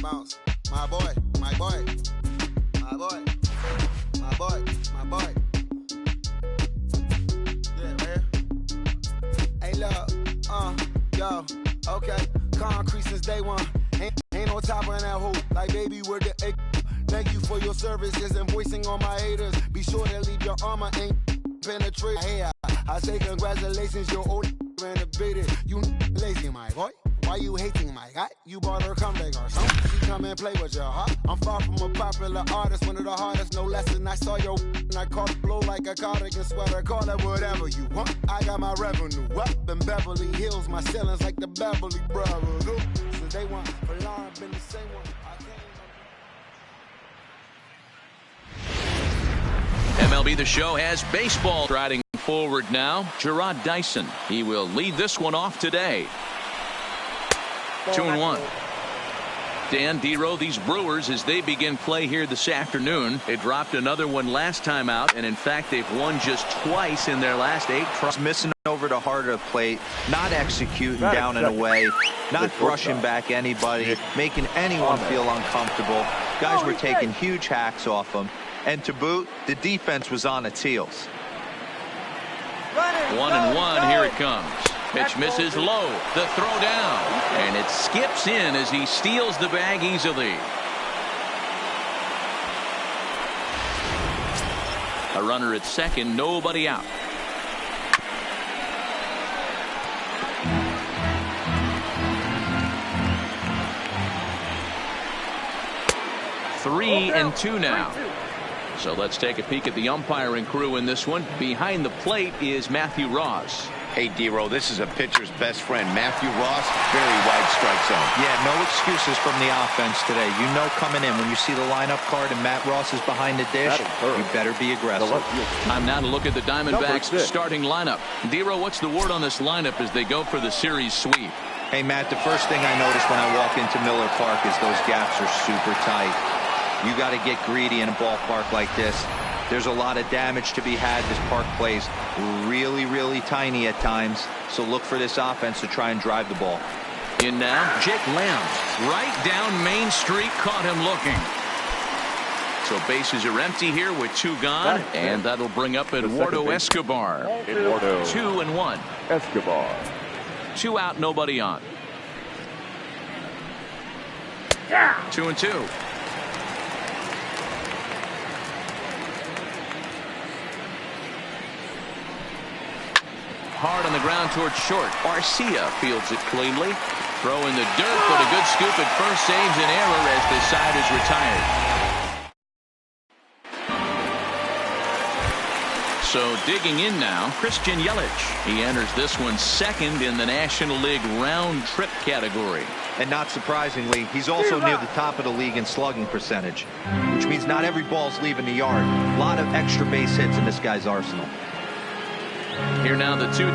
bounce. My boy, my boy, my boy, my boy, my boy. Yeah, man. Hey, look, yo, okay. Concrete since day one. Ain't on top of that hoop. Like, baby, we're the egg. Thank you for your services and voicing on my haters. Be sure to leave your armor ain't penetrate. Hey, I say congratulations, your old renovated. You lazy, my boy. Why you hating, my guy? You bought her come back or something. She come and play with your heart. I'm far from a popular artist, one of the hardest, no less than I saw your and I caught blow like a cardigan sweater. Call it whatever you want. I got my revenue up in Beverly Hills. My ceilings like the Beverly Brothers. Since day one, for long, been the same one. MLB The Show has baseball striding forward now. Gerard Dyson. He will lead this one off today. 2-1. Dan Dero, these Brewers, as they begin play here this afternoon, they dropped another one last time out, and in fact they've won just twice in their last 8 tries. Missing over the heart of the plate, not executing down and away, not brushing back anybody, making anyone feel uncomfortable. Guys were taking huge hacks off them, and to boot, the defense was on its heels. 1-1, here it comes. Pitch misses low. The throw down. And it skips in as he steals the bag easily. A runner at second, nobody out. Three and two now. So let's take a peek at the umpiring crew in this one. Behind the plate is Matthew Ross. Hey, Dero, this is a pitcher's best friend, Matthew Ross. Very wide strike zone. Yeah, no excuses from the offense today. You know coming in when you see the lineup card and Matt Ross is behind the dish, you better be aggressive. Time now to look at the Diamondbacks starting lineup. Dero, what's the word on this lineup as they go for the series sweep? Hey, Matt, the first thing I notice when I walk into Miller Park is those gaps are super tight. You got to get greedy in a ballpark like this. There's a lot of damage to be had. This park plays really, really tiny at times. So look for this offense to try and drive the ball. In now, Jake Lamb. Right down Main Street, caught him looking. So bases are empty here with 2 gone. And that'll bring up Eduardo Escobar. 2-1. Escobar. 2 out, nobody on. 2-2. Hard on the ground towards short. Arcia fields it cleanly. Throw in the dirt, but a good scoop at first saves an error as the side is retired. So digging in now, Christian Yelich. He enters this one second in the National League round trip category. And not surprisingly, he's also near the top of the league in slugging percentage, which means not every ball's leaving the yard. A lot of extra base hits in this guy's arsenal. Here now the 2-2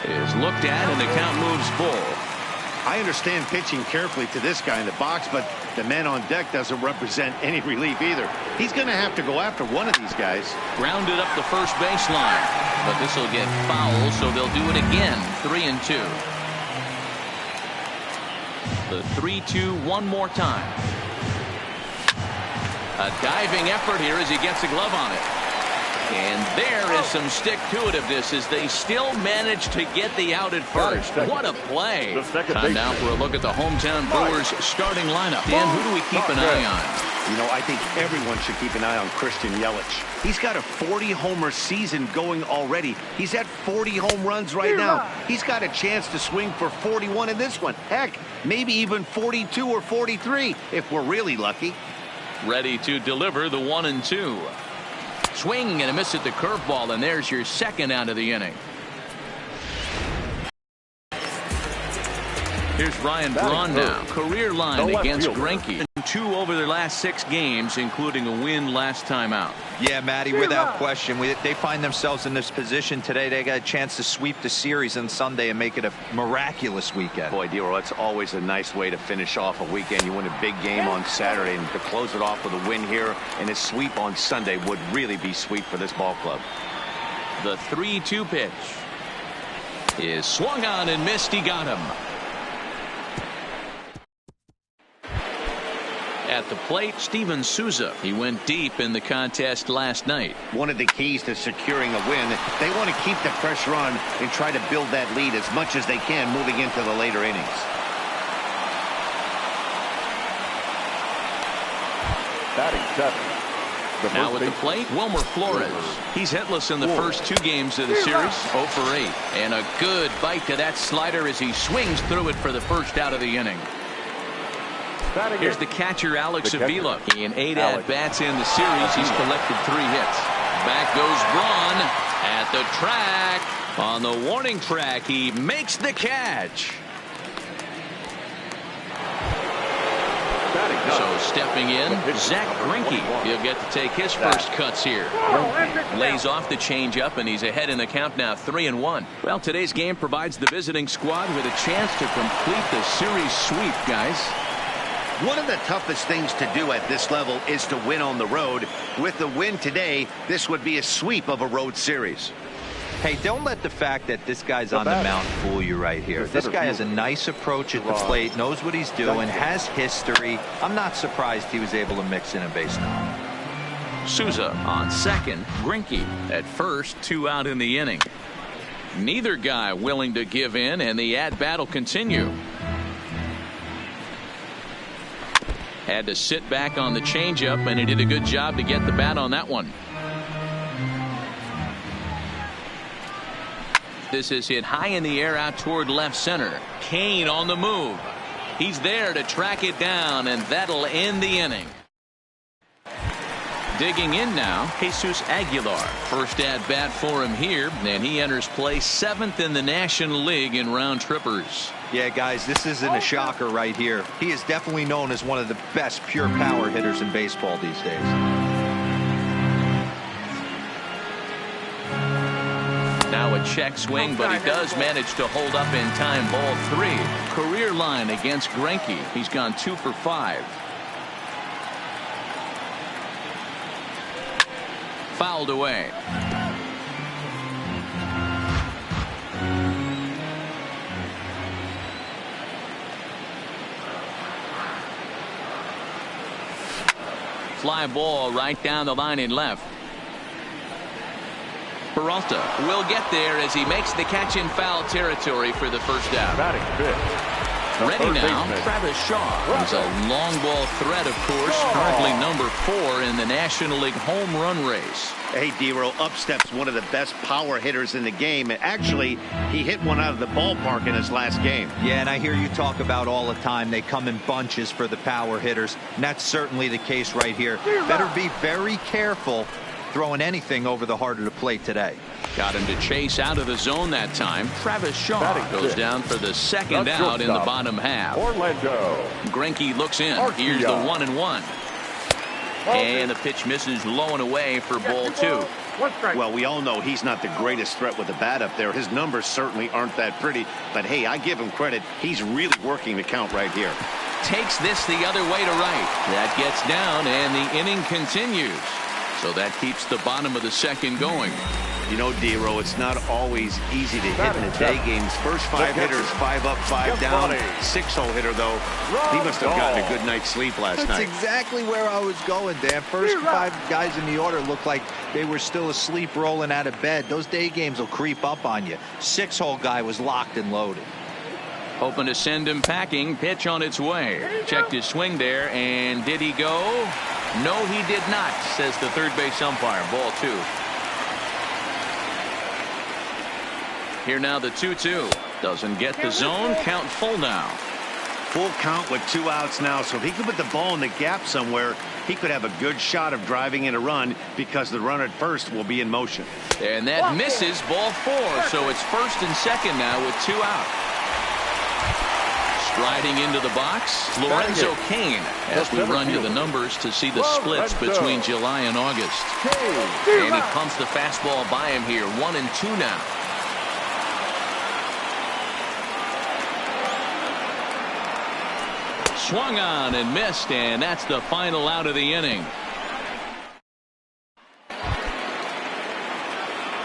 is looked at and the count moves full. I understand pitching carefully to this guy in the box, but the man on deck doesn't represent any relief either. He's going to have to go after one of these guys. Grounded up the first baseline, but this will get foul, so they'll do it again. 3-2. The 3-2 one more time. A diving effort here as he gets a glove on it. And there is some stick-to-itiveness as they still manage to get the out at first. What a play. Time now for a look at the hometown Brewers starting lineup. Dan, who do we keep an eye on? You know, I think everyone should keep an eye on Christian Yelich. He's got a 40-homer season going already. He's at 40 home runs right now. He's got a chance to swing for 41 in this one. Heck, maybe even 42 or 43 if we're really lucky. Ready to deliver the 1-2. Swing and a miss at the curveball, and there's your second out of the inning. Here's Ryan Braun now. Career line against Greinke. 2 over their last 6 games, including a win last time out. Yeah, Matty, without question. They find themselves in this position today. They got a chance to sweep the series on Sunday and make it a miraculous weekend. Boy, Dero, that's always a nice way to finish off a weekend. You win a big game on Saturday, and to close it off with a win here and a sweep on Sunday would really be sweet for this ball club. The 3-2 pitch is swung on and missed. He got him. At the plate, Steven Souza. He went deep in the contest last night. One of the keys to securing a win, they want to keep the pressure on and try to build that lead as much as they can moving into the later innings. Batting seven. Now at the plate, Wilmer Flores. He's hitless in the first 2 games of the series, 0 for 8. And a good bite to that slider as he swings through it for the first out of the inning. Here's the catcher, Alex Avila. In 8 at-bats in the series, he's collected 3 hits. Back goes Braun at the track. On the warning track, he makes the catch. So stepping in, Zach Greinke. He'll get to take his first cuts here. Lays off the changeup, and he's ahead in the count now, 3-1. Well, today's game provides the visiting squad with a chance to complete the series sweep, guys. One of the toughest things to do at this level is to win on the road. With the win today, this would be a sweep of a road series. Hey, don't let the fact that this guy's on the mound fool you right here. This guy has a nice approach at the plate, knows what he's doing, has history. I'm not surprised he was able to mix in a base now. Souza on second, Greinke at first, 2 out in the inning. Neither guy willing to give in, and the at-bat will continue. Had to sit back on the changeup, and he did a good job to get the bat on that one. This is hit high in the air out toward left center. Kane on the move. He's there to track it down, and that'll end the inning. Digging in now, Jesus Aguilar. First at bat for him here, and he enters play 7th in the National League in round trippers. Yeah, guys, this isn't a shocker right here. He is definitely known as one of the best pure power hitters in baseball these days. Now a check swing, but he does manage to hold up in time. Ball 3. Career line against Greinke. He's gone 2 for 5. Fouled away. Fly ball right down the line in left. Peralta will get there as he makes the catch in foul territory for the first out. Batting fifth. Ready now, Travis Shaw. He's a long ball threat, of course. Currently number 4 in the National League home run race. Hey, D-Row, up steps one of the best power hitters in the game. And actually, he hit one out of the ballpark in his last game. Yeah, and I hear you talk about all the time they come in bunches for the power hitters, and that's certainly the case right here. Better be very careful throwing anything over the heart of the plate today. Got him to chase out of the zone that time. Travis Shaw goes down for the second out in the bottom half. Orlando. Greinke looks in. Here's the 1-1. And the pitch misses low and away for ball 2. Well, we all know he's not the greatest threat with the bat up there. His numbers certainly aren't that pretty. But, hey, I give him credit. He's really working the count right here. Takes this the other way to right. That gets down, and the inning continues. So that keeps the bottom of the second going. You know, D-Row, it's not always easy to hit in the day games. First 5 hitters, 5 up, 5 down. 6-hole hitter, though. He must have gotten a good night's sleep last night. That's exactly where I was going, Dan. First 5 guys in the order looked like they were still asleep rolling out of bed. Those day games will creep up on you. 6-hole guy was locked and loaded. Hoping to send him packing. Pitch on its way. Checked his swing there, and did he go? No, he did not, says the third base umpire. Ball 2. Here now the 2-2. Doesn't get the zone. Count full now. Full count with 2 outs now. So if he could put the ball in the gap somewhere, he could have a good shot of driving in a run because the runner at first will be in motion. And that misses. Ball 4. So it's first and second now with 2 out. Striding into the box, Lorenzo Kane, as we run you the numbers to see the splits between July and August. And he pumps the fastball by him here. 1-2 now. Swung on and missed, and that's the final out of the inning.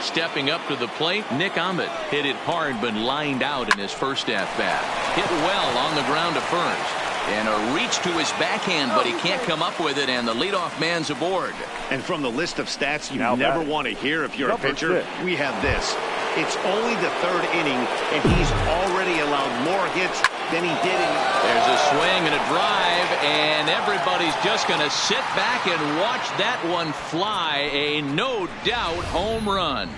Stepping up to the plate, Nick Ahmed hit it hard but lined out in his first at-bat. Hit well on the ground to first. And a reach to his backhand, but he can't come up with it, and the leadoff man's aboard. And from the list of stats you never want to hear if you're a pitcher, we have this. It's only the third inning, and he's already allowed more hits than he did in... There's a swing and a drive, and everybody's just going to sit back and watch that one fly. A no-doubt home run.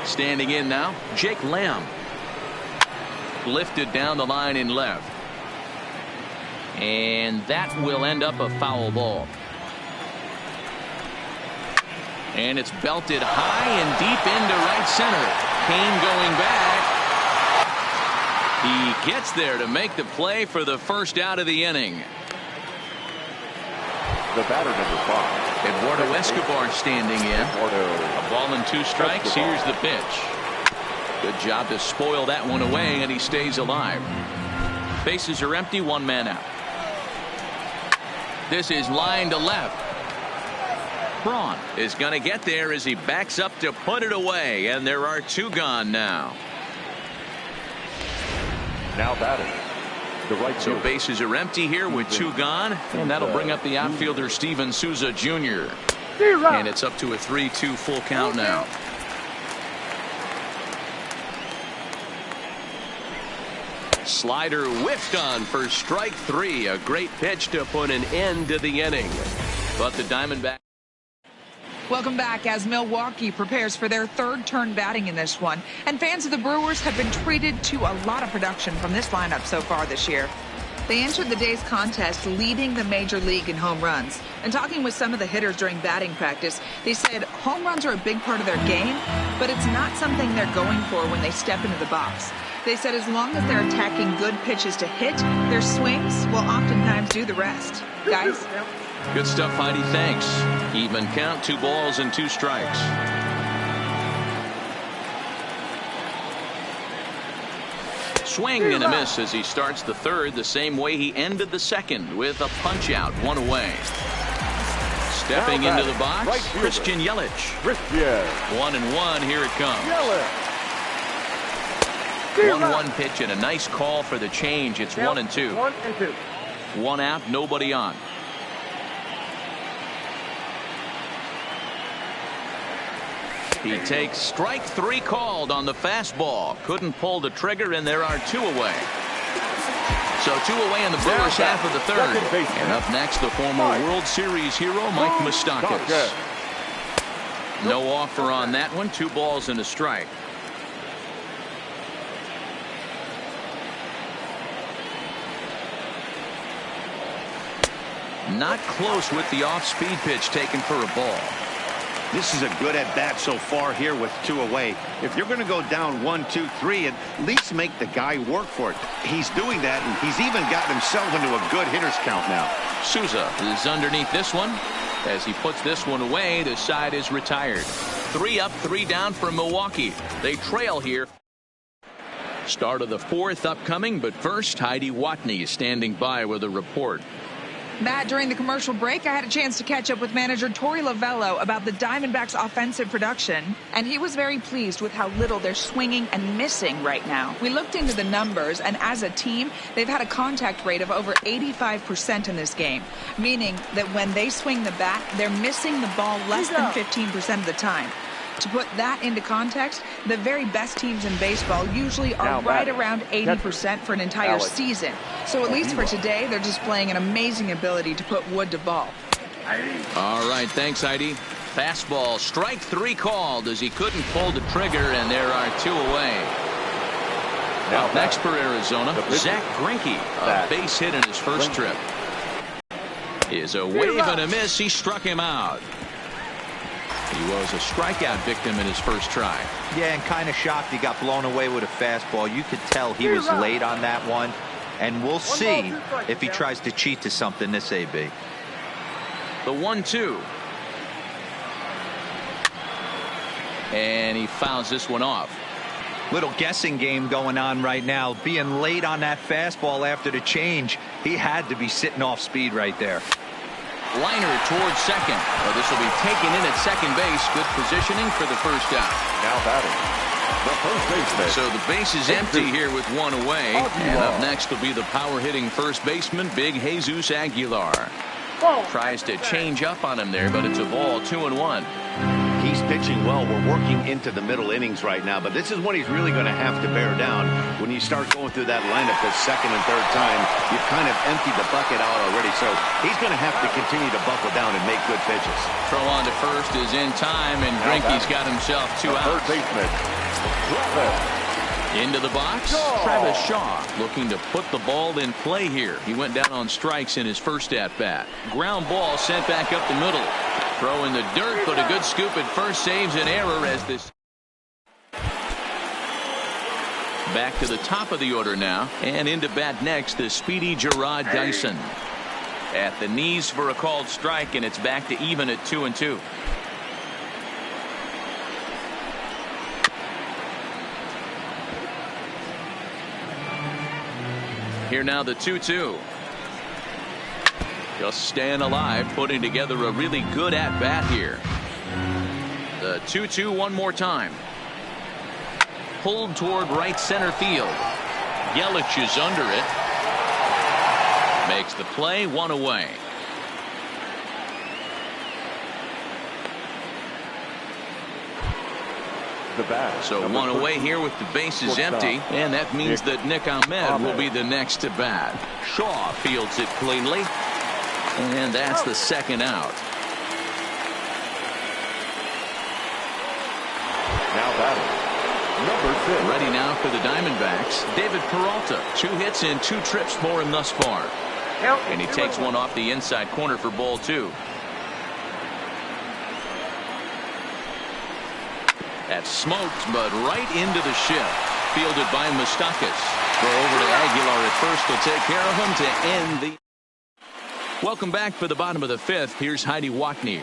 Standing in now, Jake Lamb. Lifted down the line in left. And that will end up a foul ball. And it's belted high and deep into right center. Kane going back. He gets there to make the play for the first out of the inning. The batter, number 5. Eduardo Escobar standing in. A ball and 2 strikes. Here's the pitch. Good job to spoil that one away, and he stays alive. Bases are empty, 1 man out. This is line to left. Braun is going to get there as he backs up to put it away, and there are 2 gone now. Now batting. The right so bases are empty here with 2 gone, and that'll bring up the outfielder Steven Souza Jr. And it's up to a 3-2 full count now. Slider whiffed on for strike 3. A great pitch to put an end to the inning. But the Diamondbacks. Welcome back as Milwaukee prepares for their 3rd turn batting in this one. And fans of the Brewers have been treated to a lot of production from this lineup so far this year. They entered the day's contest leading the major league in home runs. And talking with some of the hitters during batting practice, they said home runs are a big part of their game, but it's not something they're going for when they step into the box. They said as long as they're attacking good pitches to hit, their swings will oftentimes do the rest. Guys? Good stuff, Heidi. Thanks. Even count, 2 balls and 2 strikes. Swing and a miss as he starts the 3rd the same way he ended the 2nd with a punch out, 1 away. Stepping into the box, Christian Yelich. 1-1, here it comes. 1-1 pitch and a nice call for the change. It's 1-2. 1 out, nobody on. He takes strike 3 called on the fastball. Couldn't pull the trigger, and there are 2 away. So 2 away in the Brewers half of the 3rd. And up next, the former World Series hero, Mike Moustakas. No offer on that one. 2 balls and a strike. Not close with the off-speed pitch taken for a ball. This is a good at-bat so far here with 2 away. If you're going to go down 1, 2, 3, at least make the guy work for it. He's doing that, and he's even gotten himself into a good hitter's count now. Souza is underneath this one. As he puts this one away, the side is retired. 3 up, 3 down for Milwaukee. They trail here. Start of the 4th upcoming, but first, Heidi Watney is standing by with a report. Matt, during the commercial break, I had a chance to catch up with manager Torey Lovello about the Diamondbacks' offensive production, and he was very pleased with how little they're swinging and missing right now. We looked into the numbers, and as a team, they've had a contact rate of over 85% in this game, meaning that when they swing the bat, they're missing the ball less than 15% of the time. To put that into context, the very best teams in baseball usually are right around 80% for an entire season. So at least for today, they're displaying an amazing ability to put wood to ball. All right, thanks, Heidi. Fastball, strike 3 called as he couldn't pull the trigger, and there are 2 away. Up next for Arizona, Zach Greinke, a base hit in his first trip. Is a wave and a miss. He struck him out. He was a strikeout victim in his first try. Yeah, and kind of shocked he got blown away with a fastball. You could tell he was late on that one. And we'll see if he tries to cheat to something this AB. The 1-2. And he fouls this one off. Little guessing game going on right now. Being late on that fastball after the change, he had to be sitting off speed right there. Liner towards second. Well, this will be taken in at second base. Good positioning for the first out. Now batting. the first baseman. So the base is empty here with one away. And up next will be the power-hitting first baseman, Big Jesus Aguilar. Tries to change up on him there, but it's a ball, 2-1. He's pitching well. We're working into the middle innings right now, but this is when he's really going to have to bear down. When you start going through that lineup the second and third time, you've kind of emptied the bucket out already, so he's going to have to continue to buckle down and make good pitches. Throw on to first is in time, and Greinke's got himself 2 outs. Third baseman. Into the box, Travis Shaw looking to put the ball in play here. He went down on strikes in his first at-bat. Ground ball sent back up the middle. Throw in the dirt, but a good scoop at first saves an error as this. Back to the top of the order now, and into bat next, the speedy Gerard Dyson. At the knees for a called strike, and it's back to even at 2-2. Here now the 2-2. Just staying alive, putting together a really good at-bat here. The 2-2 one more time. Pulled toward right center field. Yelich is under it. Makes the play, 1 away. The bat. So 1 away here with the bases empty, and that means that Nick Ahmed will be the next to bat. Shaw fields it cleanly, and that's the second out. Now batting, number 6. Ready now for the Diamondbacks, David Peralta. 2 hits and 2 trips for him thus far. And he takes one off the inside corner for ball 2. That's smoked, but right into the shift. Fielded by Moustakas. Throw over to Aguilar at first. Will take care of him to end the. Welcome back for the bottom of the 5th. Here's Heidi Watney.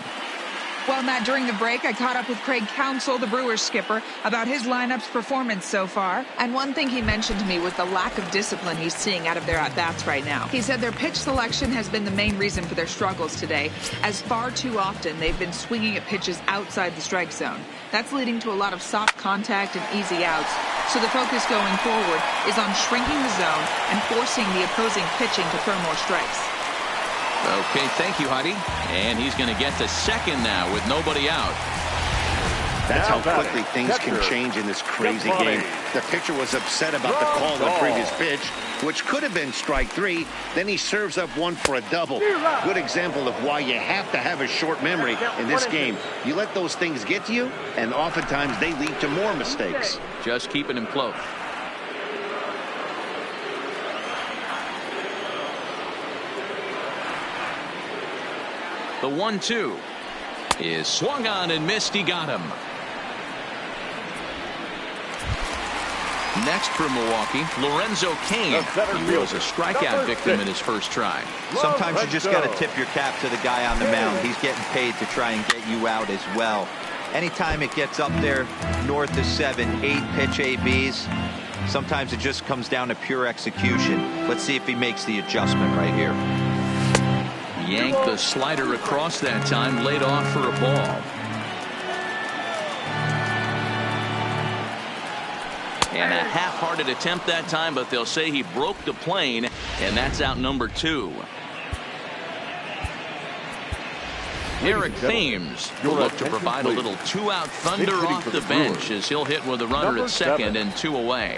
Well, Matt, during the break, I caught up with Craig Counsell, the Brewers skipper, about his lineup's performance so far. And one thing he mentioned to me was the lack of discipline he's seeing out of their at-bats right now. He said their pitch selection has been the main reason for their struggles today, as far too often they've been swinging at pitches outside the strike zone. That's leading to a lot of soft contact and easy outs. So the focus going forward is on shrinking the zone and forcing the opposing pitching to throw more strikes. Okay, thank you, Heidi. And he's going to get to second now with nobody out. That's how quickly things can change in this crazy game. The pitcher was upset about the call on the previous pitch, which could have been strike 3. Then he serves up one for a double. Good example of why you have to have a short memory in this game. You let those things get to you, and oftentimes they lead to more mistakes. Just keeping him close. The 1-2 is swung on and missed. He got him. Next for Milwaukee, Lorenzo Cain. He was a strikeout victim in his first try. Sometimes you just got to tip your cap to the guy on the mound. He's getting paid to try and get you out as well. Anytime it gets up there north of 7, 8 pitch ABs, sometimes it just comes down to pure execution. Let's see if he makes the adjustment right here. Yanked the slider across that time, laid off for a ball. And a half-hearted attempt that time, but they'll say he broke the plane, and that's out number 2. Eric Thames will look to provide a little 2-out thunder off the bench as he'll hit with a runner at second and 2 away.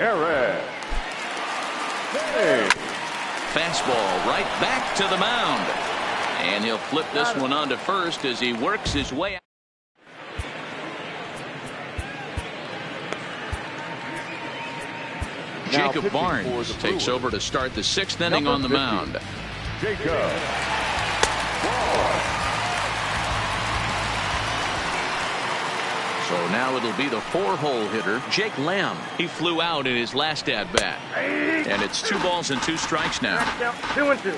Fastball right back to the mound. And he'll flip this one on to first as he works his way out. Jacob Barnes takes over to start the 6th inning on the mound. Jacob. So now it'll be the 4-hole hitter, Jake Lamb. He flew out in his last at-bat. And it's 2 balls and 2 strikes now. 2-2.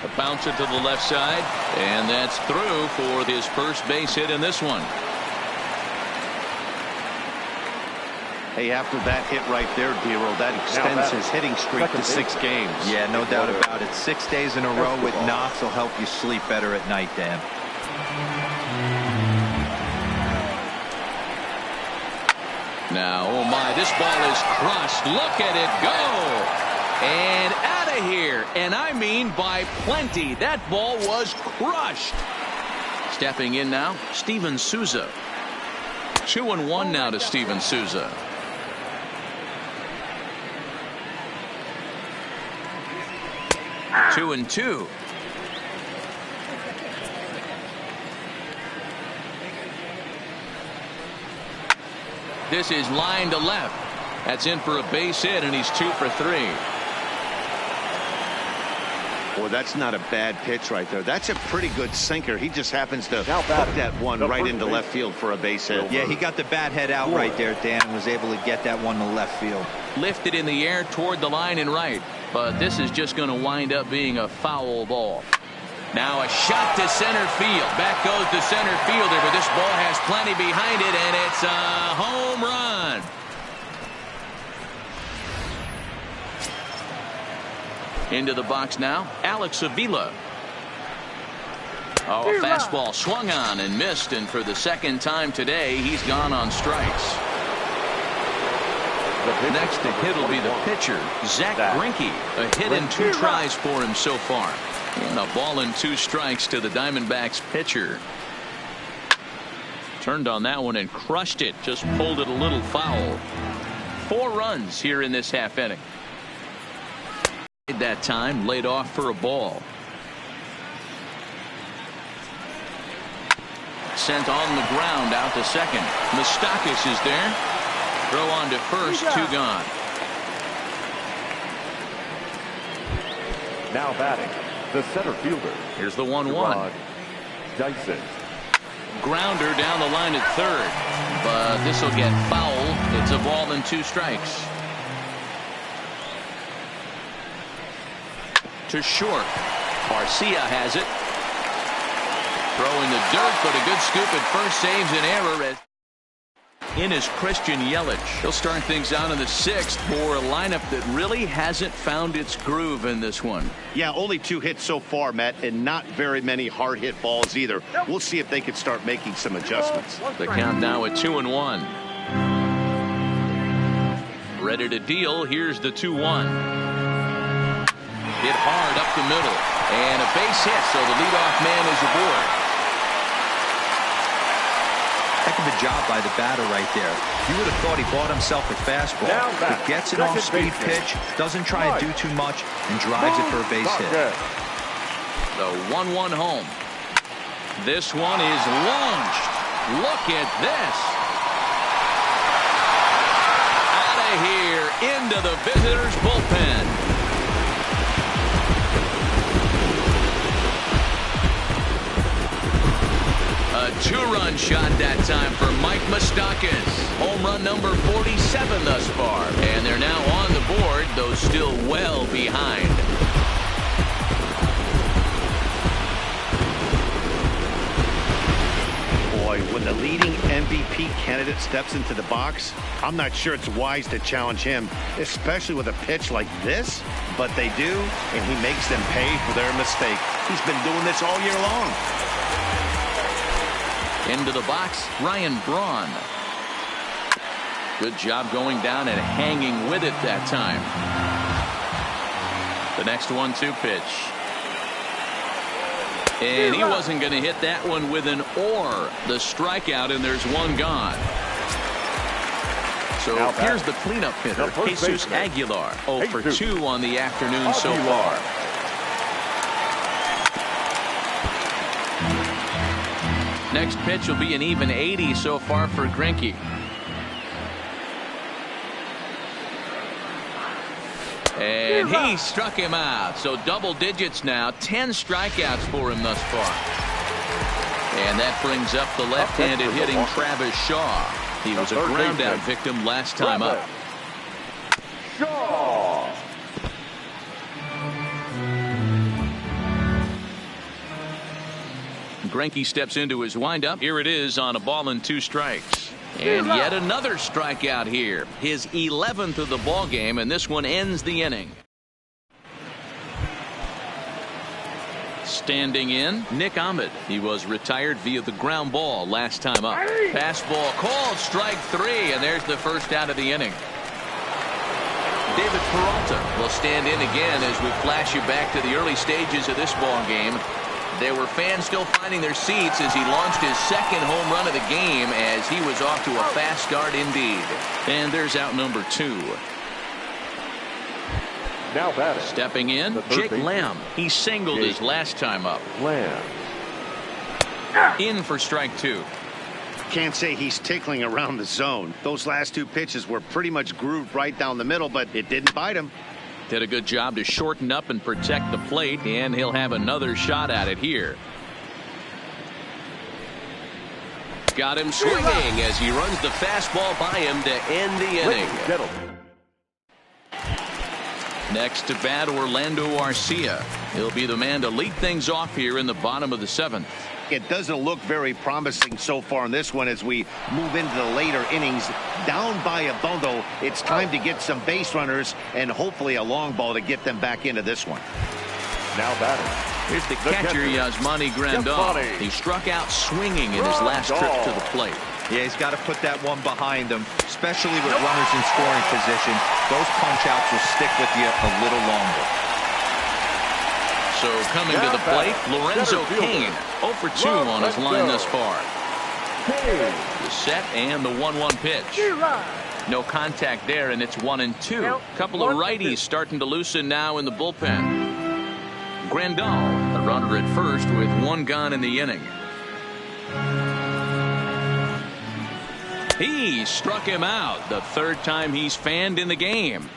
A bouncer to the left side, and that's through for his first base hit in this one. Hey, after that hit right there, Dero, that extends his hitting streak to 6 games. Yeah, no doubt about it. 6 days in a row with knocks will help you sleep better at night, Dan. Now, oh my, this ball is crushed. Look at it go. And out of here. And I mean by plenty. That ball was crushed. Stepping in now, Steven Souza. 2-1 now to Steven Souza. Two and two. This is line to left. That's in for a base hit, and he's 2 for 3. Boy, that's not a bad pitch right there. That's a pretty good sinker. He just happens to hook that one right into left field for a base hit. Yeah, he got the bat head out right there, Dan, and was able to get that one to left field. Lifted in the air toward the line and right, but this is just going to wind up being a foul ball. Now a shot to center field. Back goes the center fielder, but this ball has plenty behind it, and it's a home run. Into the box now, Alex Avila. Oh, a fastball swung on and missed, and for the second time today, he's gone on strikes. Next to hit will be the pitcher, Zach Greinke. A hit and 2 tries for him so far. And a ball and 2 strikes to the Diamondbacks pitcher. Turned on that one and crushed it. Just pulled it a little foul. 4 runs here in this half inning. That time laid off for a ball. Sent on the ground out to second. Moustakas is there. Throw on to first. 2 gone. Now batting, the center fielder. Here's the 1-1. Dyson. Grounder down the line at third, but this will get fouled. It's a ball and 2 strikes. To short. Garcia has it. Throw in the dirt, but a good scoop at first, saves an error. In is Christian Yelich. He'll start things out in the 6th for a lineup that really hasn't found its groove in this one. Yeah, only 2 hits so far, Matt, and not very many hard hit balls either. We'll see if they can start making some adjustments. The count now at 2-1. Ready to deal. Here's the 2-1. Hit hard up the middle, and a base hit, so the leadoff man is aboard. Heck of a job by the batter right there. You would have thought he bought himself a fastball. But gets an off-speed pitch, doesn't try to do too much, and drives it for a base hit. The 1-1 home. This one is launched. Look at this. Out of here, into the visitors' bullpen. A 2-run shot that time for Mike Moustakas. Home run number 47 thus far. And they're now on the board, though still well behind. Boy, when the leading MVP candidate steps into the box, I'm not sure it's wise to challenge him, especially with a pitch like this. But they do, and he makes them pay for their mistake. He's been doing this all year long. Into the box, Ryan Braun. Good job going down and hanging with it that time. The next 1-2 pitch. And he wasn't going to hit that one with an or. The strikeout, and there's 1 gone. So here's the cleanup hitter, Jesus Aguilar. 0 for 2 on the afternoon so far. Next pitch will be an even 80 so far for Greinke. And he struck him out. So double digits now. 10 strikeouts for him thus far. And that brings up the left-handed hitting Travis Shaw. He was a ground-out victim last time up. Shaw. Greinke steps into his windup. Here it is on a ball and 2 strikes. And yet another strikeout here. His 11th of the ball game, and this one ends the inning. Standing in, Nick Ahmed. He was retired via the ground ball last time up. Fastball called, strike 3, and there's the first out of the inning. David Peralta will stand in again as we flash you back to the early stages of this ball game. There were fans still finding their seats as he launched his second home run of the game as he was off to a fast start indeed. And there's out number 2. Now batting. Stepping in, Jake Lamb. He singled his last time up. Lamb. In for strike 2. Can't say he's tickling around the zone. Those last 2 pitches were pretty much grooved right down the middle, but it didn't bite him. Did a good job to shorten up and protect the plate, and he'll have another shot at it here. Got him swinging as he runs the fastball by him to end the inning. Next to bat, Orlando Arcia. He'll be the man to lead things off here in the bottom of the 7th. It doesn't look very promising so far in this one as we move into the later innings. Down by a bundle, it's time to get some base runners and hopefully a long ball to get them back into this one. Now batting. Here's the catcher, Yasmani Grandal. He struck out swinging in his last trip to the plate. Yeah, he's got to put that one behind him, especially with runners in scoring position. Those punch-outs will stick with you a little longer. So coming to the plate, Lorenzo Cain, 0 for 2 on his line thus far. The set and the 1-1 pitch. No contact there, and it's 1-2. Couple of righties starting to loosen now in the bullpen. Grandal, the runner at first with 1 gone in the inning. He struck him out, the 3rd time he's fanned in the game.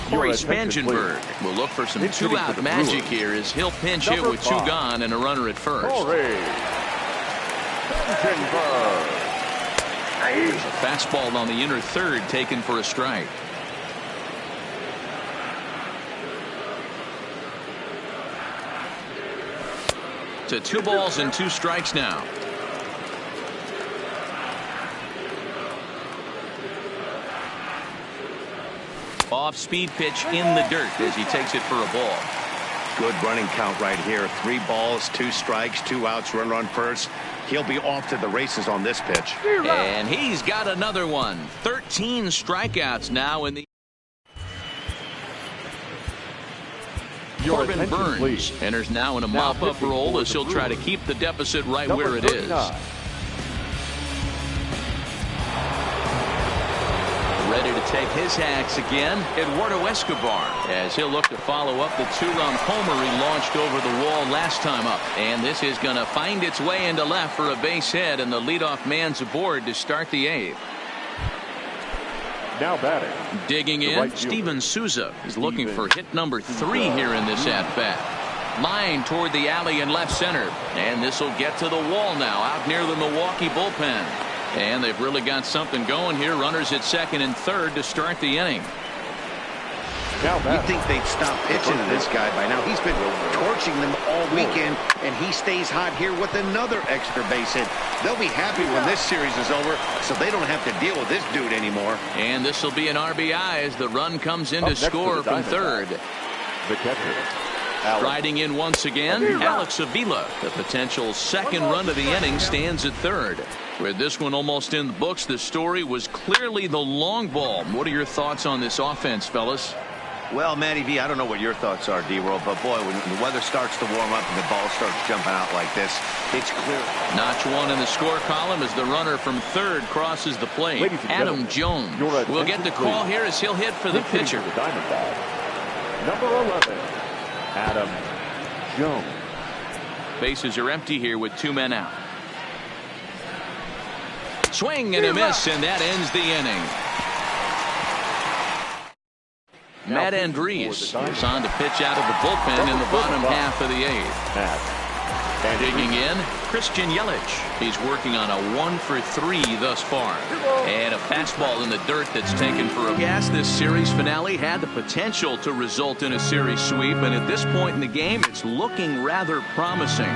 Corey Spangenberg will look for some 2-out magic here as he'll pinch hit with 2 gone and a runner at first. There's a fastball on the inner 3rd taken for a strike. To 2 balls and 2 strikes now. Off-speed pitch in the dirt as he takes it for a ball. Good running count right here. 3 balls, 2 strikes, 2 outs, run on first. He'll be off to the races on this pitch. And he's got another one. 13 strikeouts now in the. Corbin Burns enters now in a mop-up role as he'll try to keep the deficit right where it is. Ready to take his hacks again, Eduardo Escobar, as he'll look to follow up the 2-run homer he launched over the wall last time up. And this is going to find its way into left for a base hit, and the leadoff man's aboard to start the 8th. Now batting. Digging in, Steven Souza is looking for hit number 3 here in this at-bat. Line toward the alley in left center, and this will get to the wall now out near the Milwaukee bullpen. And they've really got something going here. Runners at 2nd and 3rd to start the inning. You'd think they'd stop pitching to this guy by now. He's been torching them all weekend, and he stays hot here with another extra base hit. They'll be happy when this series is over, so they don't have to deal with this dude anymore. And this will be an RBI as the run comes in to score from 3rd. The catcher. Riding in once again, Alex Avila. The potential 2nd run of the inning stands at 3rd. With this one almost in the books, the story was clearly the long ball. What are your thoughts on this offense, fellas? Well, Matty V, I don't know what your thoughts are, D-Roll, but boy, when the weather starts to warm up and the ball starts jumping out like this, it's clear. Notch 1 in the score column as the runner from 3rd crosses the plate. Adam Jones will get the call here as he'll hit for the pitcher. Number 11, Adam Jones. Bases are empty here with 2 men out. Swing and a miss, and that ends the inning. Matt Andrees is on to pitch out of the bullpen in the bottom half of the 8th. Digging in, Christian Yelich. He's working on a 1 for 3 thus far. And a fastball in the dirt that's taken for a gas. This series finale had the potential to result in a series sweep, and at this point in the game, it's looking rather promising.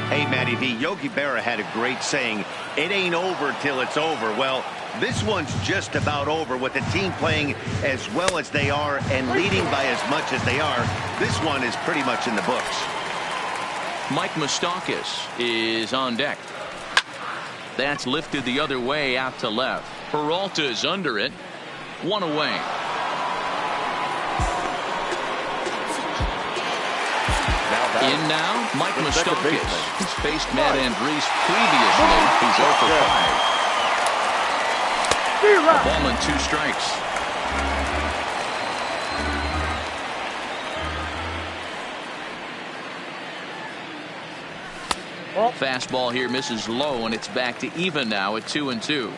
Hey, Matty V, Yogi Berra had a great saying, it ain't over till it's over. Well, This one's just about over with the team playing as well as they are and leading by as much as they are. This one is pretty much in the books. Mike Moustakas is on deck. That's lifted the other way out to left. Peralta is under it. One away. In now, Mike Moustakas. He's faced Matt Andrees previously. He's 0 for 5. A ball and 2 strikes. Fastball here misses low, and it's back to even now at 2-2.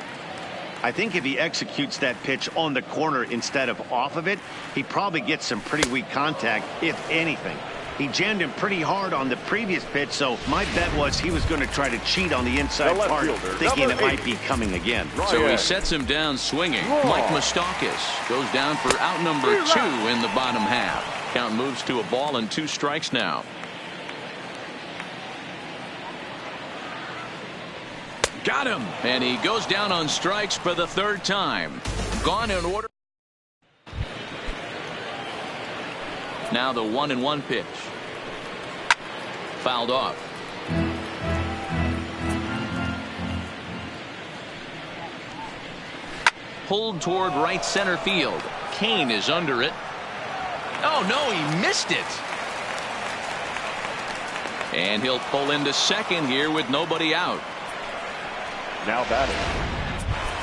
I think if he executes that pitch on the corner instead of off of it, he probably gets some pretty weak contact, if anything. He jammed him pretty hard on the previous pitch, so my bet was he was going to try to cheat on the inside part, thinking it might be coming again. So he sets him down swinging. Mike Moustakas goes down for out number 2 in the bottom half. Count moves to a ball and 2 strikes now. Got him. And he goes down on strikes for the 3rd time. Gone in order. Now the 1-1 pitch. Fouled off. Pulled toward right center field. Kane is under it. Oh no, he missed it. And he'll pull into second here with nobody out. Now batting,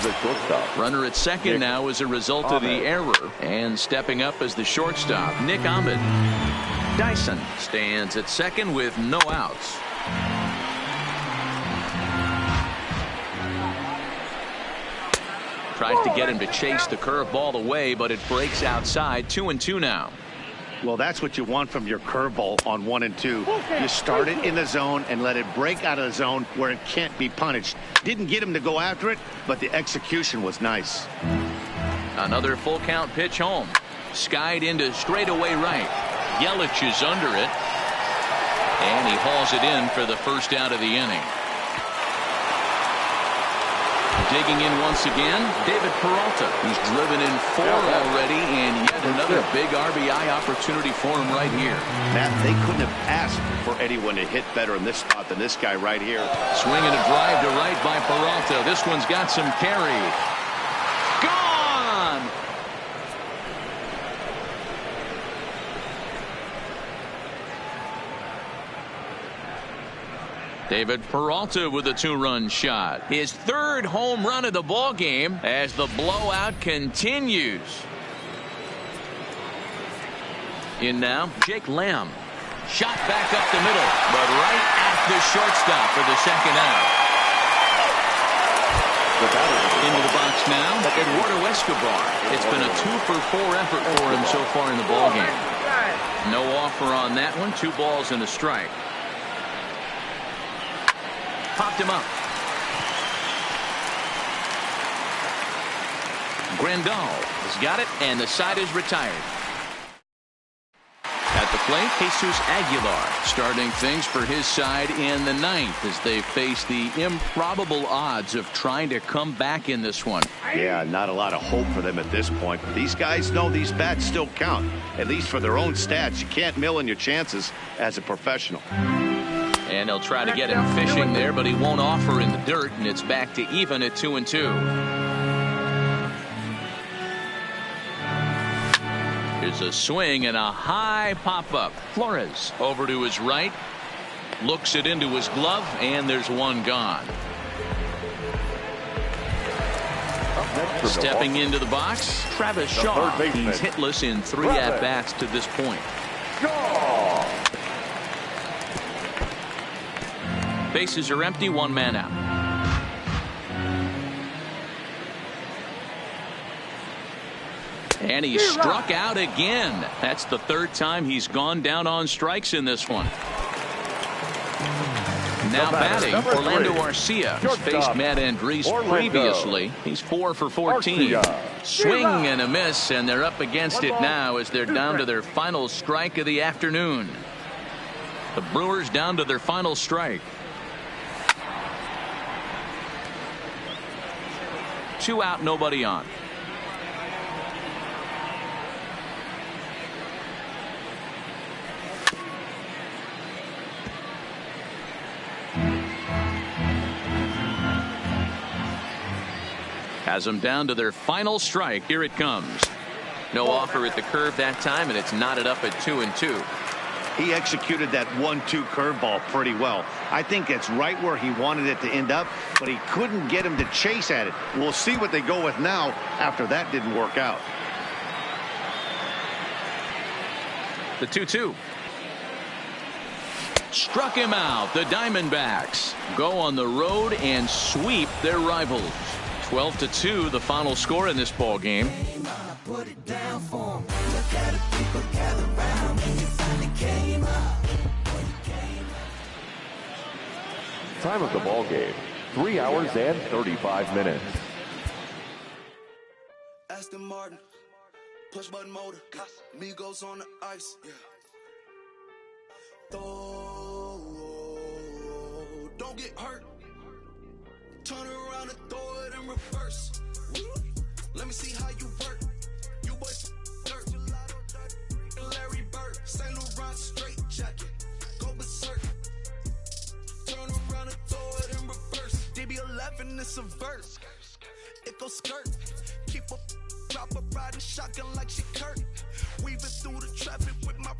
the shortstop. Runner at second now as a result of the error. And stepping up as the shortstop, Nick Ahmed. Dyson stands at second with no outs. Tries to get him to chase the curveball away, but it breaks outside. 2-2 now. Well, that's what you want from your curveball on 1 and 2. You start it in the zone and let it break out of the zone where it can't be punished. Didn't get him to go after it, but the execution was nice. Another full count pitch home. Skied into straightaway right. Yelich is under it. And he hauls it in for the first out of the inning. Digging in once again, David Peralta. He's driven in 4 already, and yet another big RBI opportunity for him right here. Matt, they couldn't have asked for anyone to hit better in this spot than this guy right here. Swinging a drive to right by Peralta. This one's got some carry. Gone! David Peralta with a 2-run shot. His 3rd home run of the ball game as the blowout continues. In now, Jake Lamb. Shot back up the middle, but right at the shortstop for the 2nd out. Into the box now, Eduardo Escobar. It's been a 2-for-4 effort for him so far in the ball game. No offer on that one. 2 balls and a strike. Popped him up. Grandal has got it, and the side is retired. At the plate, Jesus Aguilar starting things for his side in the 9th as they face the improbable odds of trying to come back in this one. Yeah, not a lot of hope for them at this point. But these guys know these bats still count, at least for their own stats. You can't mill in your chances as a professional. And he'll try to get him fishing there, but he won't offer in the dirt, and it's back to even at 2-2. Here's a swing and a high pop-up. Flores over to his right. Looks it into his glove, and there's one gone. Stepping into the box, Travis Shaw. He's hitless in 3 at-bats to this point. Bases are empty, 1 man out. And he struck out again. That's the 3rd time he's gone down on strikes in this one. Now batting, Orlando Arcia. He's faced Matt Andrees previously. He's 4 for 14. Swing and a miss, and they're up against it now as they're down to their final strike of the afternoon. The Brewers down to their final strike. 2 out, nobody on. Has them down to their final strike. Here it comes. No offer at the curve that time, and it's knotted up at 2-2. He executed that 1-2 curveball pretty well. I think it's right where he wanted it to end up, but he couldn't get him to chase at it. We'll see what they go with now after that didn't work out. The 2-2. Struck him out. The Diamondbacks go on the road and sweep their rivals. 12-2, the final score in this ball game. Time of the ball game, 3 hours and 35 minutes. Aston Martin, push button motor, Migos on the ice. Don't get hurt. Turn around and throw it in reverse. Let me see how you work. You boys dirt. Larry Bird, St. Laurent straight jacket. Go berserk. Turn around and throw it in reverse. DB11 is a verse. It goes skirt. Keep up, drop a riding shotgun like she Kurt. Weaving through the traffic with my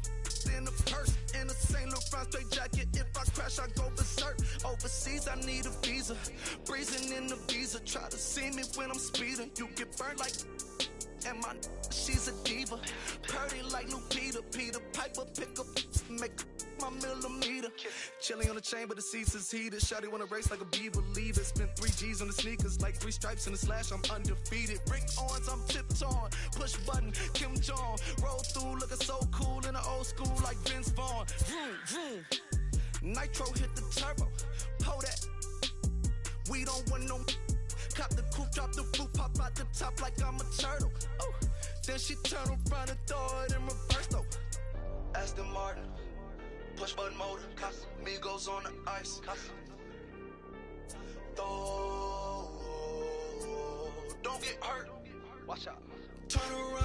in the purse. In a St. Laurent straight jacket. If I crash, I go berserk. Overseas, I need a visa. Breezing in the visa. Try to see me when I'm speeding. You get burned like. And my she's a diva. Purdy like Lupita. Peter Piper pick up. Make my millimeter. Chilling on the chain, but the seats is heated. Shawty wanna race like a beaver. Leave it. Spent 3 G's on the sneakers. Like 3 stripes in the slash. I'm undefeated. Rick Owens, I'm tiptoeing. Push button. Kim Jong. Roll through looking so cool in the old school like Vince Vaughn. Vroom, vroom. Nitro hit the turbo. Pull that. We don't want no. Cop the coupe, drop the roof, pop out the top like I'm a turtle. Oh, then she turn around and throw it in reverse though. Aston Martin, push button motor, Migos on the ice. Don't get hurt. Watch out. Turn around.